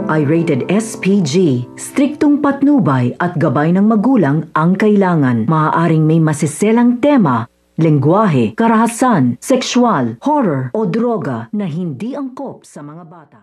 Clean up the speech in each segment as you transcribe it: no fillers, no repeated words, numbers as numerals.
ay rated SPG. Striktong patnubay at gabay ng magulang ang kailangan. Maaaring may masiselang tema, lengguwahe, karahasan, sexual, horror o droga na hindi angkop sa mga bata.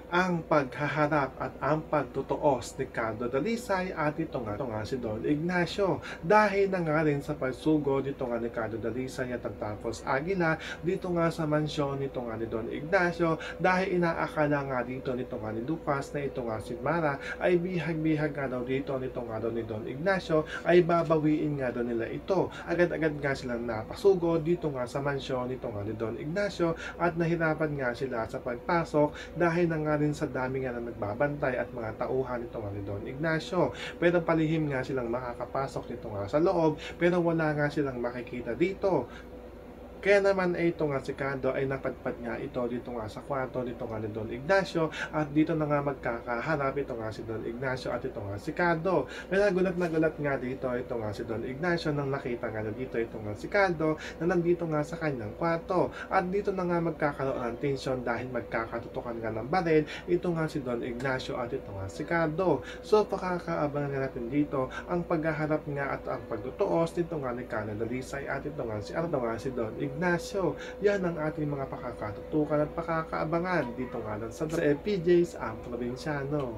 Ang paghaharap at ang pagtutuos ni Carlo Dalisay at ito nga si Don Ignacio. Dahil na nga rin sa pagsugo dito nga ni Carlo Dalisay at tapos Aguila dito nga sa mansyon nito nga ni Don Ignacio, dahil inaakala nga dito nito nga ni Lucas na ito nga si Mara ay bihag-bihag nga daw dito nito nga daw ni Don Ignacio ay babawiin nga daw nila ito. Agad-agad nga silang napasugo dito nga sa mansyon nito nga ni Don Ignacio at nahirapan nga sila sa pagpasok dahil na nga rin sa dami nga na nagbabantay at mga tauhan nito nga ni Don Ignacio. Pero palihim nga silang makakapasok nito nga sa loob, pero wala nga silang makikita dito. Kaya naman ito nga si Carlo ay napadpad nga ito dito nga sa kwarto dito nga ni Don Ignacio at dito na nga magkakaharap ito nga si Don Ignacio at ito nga si Carlo. Kaya nagulat nga dito ito nga si Don Ignacio nang nakita nga dito ito nga si Carlo na nandito nga sa kanyang kwarto at dito na nga magkakaroon ng tensyon dahil magkakatutukan nga ng baril ito nga si Don Ignacio at ito nga si Carlo. So pakakaabangan nga natin dito ang paghaharap nga at ang pagtutuos dito nga ni Carlo Dalisay at ito nga si Don Ignacio. Yan ang ating mga pakakatutukan at pakakaabangan dito nga lang sa FPJs ang Probinsyano.